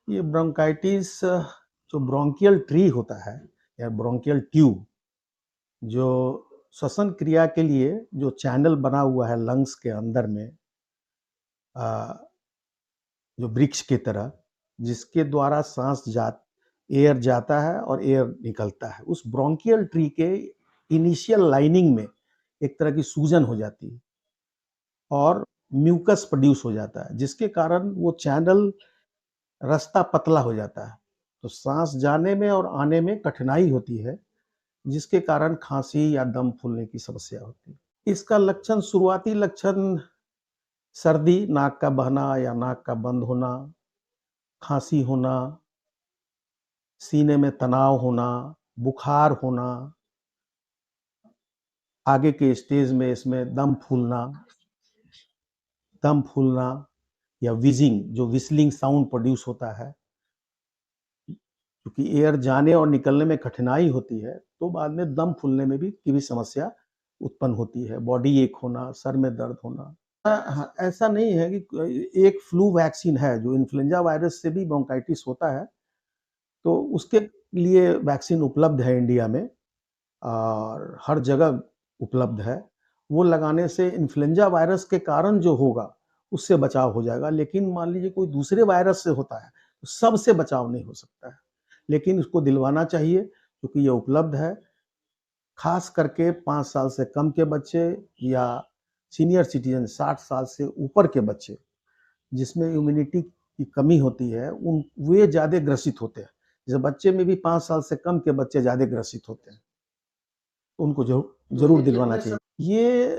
ये ब्रोंकाइटिस जो bronchial tree होता है या ब्रोंकियल ट्यूब, जो श्वसन क्रिया के लिए जो चैनल बना हुआ है लंग्स के अंदर में, जो वृक्ष की तरह, जिसके द्वारा एयर जाता है और एयर निकलता है, उस ब्रोंकियल ट्री के इनिशियल लाइनिंग में एक तरह की सूजन हो जाती है और म्यूकस प्रोड्यूस हो जाता है, जिसके कारण वो चैनल रास्ता पतला हो जाता है, तो सांस जाने में और आने में कठिनाई होती है, जिसके कारण खांसी या दम फूलने की समस्या होती है। इसका लक्षण, शुरुआती लक्षण सर्दी, नाक का बहना या नाक का बंद होना, खांसी होना, सीने में तनाव होना, बुखार होना, आगे के स्टेज में इसमें दम फूलना या विजिंग, जो विस्लिंग साउंड प्रोड्यूस होता है, क्योंकि एयर जाने और निकलने में कठिनाई होती है, तो बाद में दम फूलने में भी की भी समस्या उत्पन्न होती है। बॉडी एक होना, सर में दर्द होना। हाँ, ऐसा नहीं है कि एक फ्लू वैक्सीन है जो इन्फ्लुएंजा वायरस से भी ब्रोंकाइटिस होता है, तो उसके लिए वैक्सीन उपलब्ध है इंडिया में और हर जगह उपलब्ध है। वो लगाने से इन्फ्लुएंजा वायरस के कारण जो होगा, उससे बचाव हो जाएगा। लेकिन मान लीजिए कोई दूसरे वायरस से होता है, तो सबसे बचाव नहीं हो सकता है। लेकिन उसको दिलवाना चाहिए क्योंकि ये उपलब्ध है। खास करके 5 साल से कम के बच्चे या सीनियर सिटीजन 60 साल से ऊपर के बच्चे, जिसमें इम्यूनिटी की कमी होती है, वे ज़्यादा ग्रसित होते हैं। जैसे बच्चे में भी 5 साल से कम के बच्चे ज़्यादा ग्रसित होते हैं, तो उनको ज़रूर दिलवाना चाहिए। ये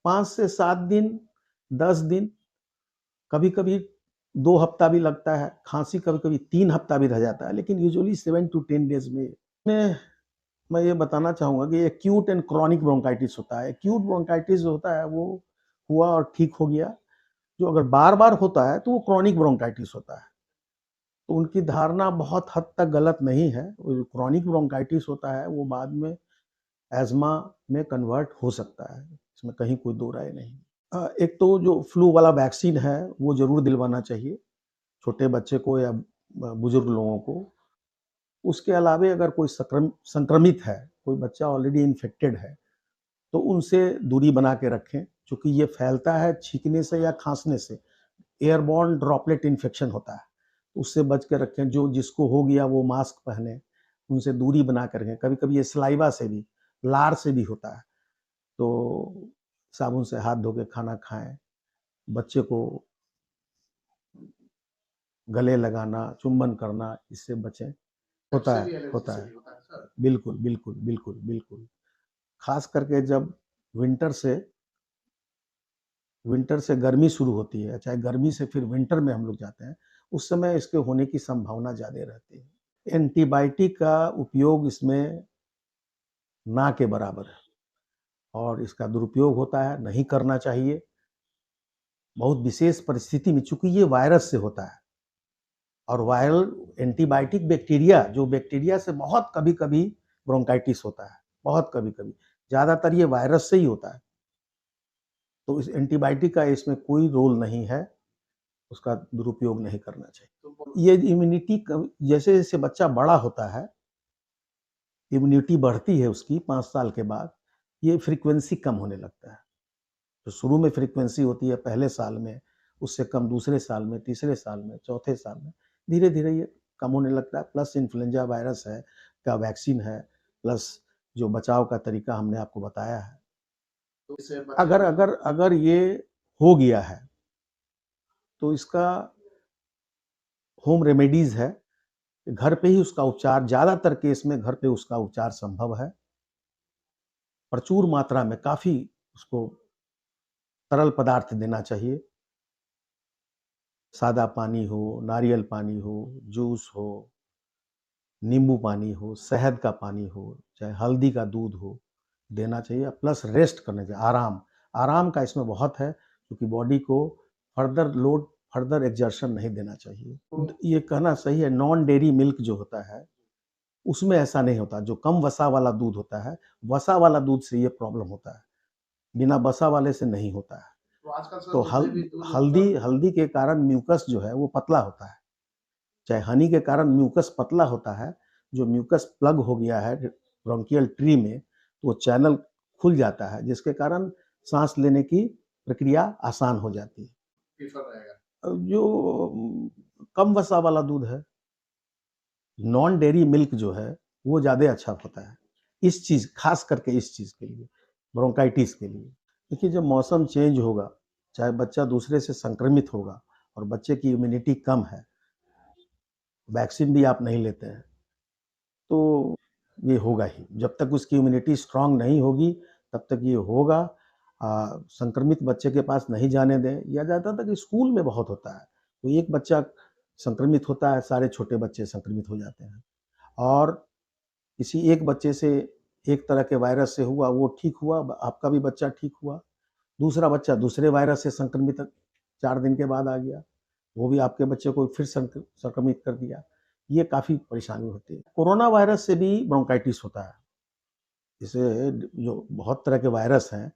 5 से 7 दिन, 10 दिन, कभी-कभी 2 हफ्ता भी लगता है, खांसी कभी-कभी 3 हफ्ता भी रह जाता है, लेकिन यूजुअली 7 टू 10 डेज़ में मैं ये बताना चाहूँगा कि एक्यूट एंड क्रॉनिक ब्रोंकाइटिस होता है। एक्यूट ब्रोंकाइटिस जो होता है वो हुआ और ठीक हो गया। जो अगर बार-बार होता है तो वो क्रॉनिक ब्रोंकाइटिस होता है। तो उनकी धारणा बहुत हद तक गलत नहीं है। वो जो क्रॉनिक ब्रोंकाइटिस होता है वो बाद में एज़मा में कन्वर्ट हो सकता है। इसमें कहीं कोई दो राय नहीं। एक तो जो फ्लू वाला वैक्सीन है वो ज़रूर दिलवाना चाहिए, छोटे बच्चे को या बुजुर्ग लोगों को। उसके अलावे अगर कोई संक्रमित है, कोई बच्चा ऑलरेडी इन्फेक्टेड है, तो उनसे दूरी बना के रखें, क्योंकि ये फैलता है छींकने से या खांसने से। एयरबॉर्न ड्रॉपलेट इन्फेक्शन होता है, उससे बच के रखें। जो जिसको हो गया वो मास्क पहने, उनसे दूरी बना के रखें। कभी कभी ये सलाइवा से भी, लार से भी होता है, तो साबुन से हाथ धो के खाना खाएं। बच्चे को गले लगाना, चुंबन करना, इससे बचें। होता है। बिल्कुल बिल्कुल बिल्कुल बिल्कुल। खास करके जब विंटर से विंटर से गर्मी शुरू होती है, चाहे गर्मी से फिर विंटर में हम लोग जाते हैं, उस समय इसके होने की संभावना ज़्यादा रहती है। एंटीबायोटिक का उपयोग इसमें ना के बराबर है और इसका दुरुपयोग होता है, नहीं करना चाहिए। बहुत विशेष परिस्थिति में, चूंकि ये वायरस से होता है और वायरल एंटीबायोटिक बैक्टीरिया, जो बैक्टीरिया से बहुत कभी-कभी ब्रोंकाइटिस होता है, बहुत कभी-कभी। ज़्यादातर ये वायरस से ही होता है। तो इस एंटीबायोटिक का इसमें कोई रोल नहीं है, उसका दुरुपयोग नहीं करना चाहिए। ये इम्यूनिटी जैसे-जैसे बच्चा बड़ा होता है, इम्यूनिटी बढ़ती है उसकी 5 साल के बाद, ये फ्रीक्वेंसी कम होने लगता है। तो शुरू में फ्रीक्वेंसी होती है पहले साल में, उससे कम दूसरे साल में, तीसरे साल में, चौथे साल में, धीरे-धीरे ये कम होने लगता है। प्लस इन्फ्लुएंजा वायरस है का वैक्सीन है, प्लस जो बचाव का तरीका हमने आपको बताया है। अगर अगर अगर ये हो गया है, तो इसका होम रेमेडीज़ है, घर पे ही उसका उपचार, ज़्यादातर केस में घर पे उसका उपचार संभव है। प्रचुर मात्रा में, काफ़ी उसको तरल पदार्थ देना चाहिए। सादा पानी हो, नारियल पानी हो, जूस हो, नींबू पानी हो, शहद का पानी हो, चाहे हल्दी का दूध हो, देना चाहिए। प्लस रेस्ट करना चाहिए, आराम। आराम का इसमें बहुत है, क्योंकि बॉडी को फर्दर एक्सर्शन नहीं देना चाहिए। ये कहना सही है, नॉन डेयरी मिल्क जो होता है, उसमें ऐसा नहीं होता। जो कम वसा वाला दूध होता है, वसा वाला दूध से ये प्रॉब्लम होता है, बिना वसा वाले से नहीं होता है। तो हल्दी हल्दी के कारण म्यूकस जो है वो पतला होता है, चाहे हनी के कारण म्यूकस पतला होता है, जो म्यूकस प्लग हो गया है ब्रोंकियल ट्री में, तो वो चैनल खुल जाता है, जिसके कारण साँस लेने की प्रक्रिया आसान हो जाती है। प्रेफ़र रहेगा। जो कम वसा वाला दूध है, नॉन डेयरी मिल्क जो है, वो ज़्यादा अच्छा होता है। इस चीज़ ख़ास करके इस चीज़ के लिए, ब्रोंकाइटिस के लिए। देखिए जब मौसम चेंज होगा, चाहे बच्चा दूसरे से संक्रमित होगा और बच्चे की इम्यूनिटी कम है, वैक्सीन भी आप नहीं लेते हैं, तो ये होगा ही। जब तक उसकी इम्यूनिटी स्ट्रॉन्ग नहीं होगी, तब तक ये होगा। संक्रमित बच्चे के पास नहीं जाने दें या ज़्यादातर स्कूल में बहुत होता है। तो एक बच्चा संक्रमित होता है, सारे छोटे बच्चे संक्रमित हो जाते हैं। और किसी एक बच्चे से एक तरह के वायरस से हुआ, वो ठीक हुआ, आपका भी बच्चा ठीक हुआ। दूसरा बच्चा दूसरे वायरस से संक्रमित 4 दिन के बाद आ गया, वो भी आपके बच्चे को फिर संक्रमित कर दिया। ये काफ़ी परेशानी होती है। कोरोना वायरस से भी ब्रोंकाइटिस होता है। जैसे जो बहुत तरह के वायरस हैं,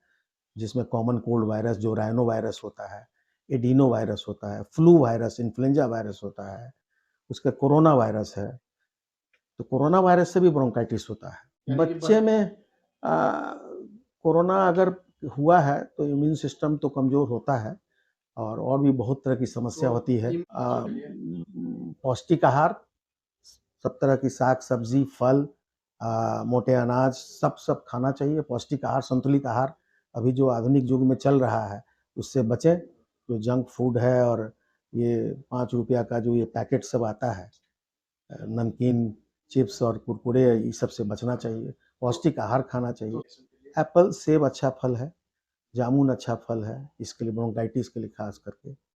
जिसमें कॉमन कोल्ड वायरस जो राइनो वायरस होता है, एडिनो वायरस होता है, फ्लू वायरस, इन्फ्लुएंजा वायरस होता है, उसका कोरोना वायरस है। तो कोरोना वायरस से भी ब्रोंकाइटिस होता है। यानी कि बच्चे में कोरोना अगर हुआ है तो इम्यून सिस्टम तो कमज़ोर होता है और भी बहुत तरह की समस्या तो होती है। इन बच्चों के लिए पौष्टिक आहार, सब तरह की साग-सब्ज़ी, फल, मोटे अनाज सब खाना चाहिए। पौष्टिक आहार, संतुलित आहार अभी जो आधुनिक युग में चल रहा है, उससे बचें। जो जंक फूड है और ये ₹5 का जो ये पैकेट सब आता है, नमकीन, चिप्स और कुरकुरे, इस सब से बचना चाहिए। तो पौष्टिक आहार खाना चाहिए। तो एप्पल, सेब अच्छा फल है, जामुन अच्छा फल है, इसके लिए ब्रोंकाइटिस के लिए ख़ास करके।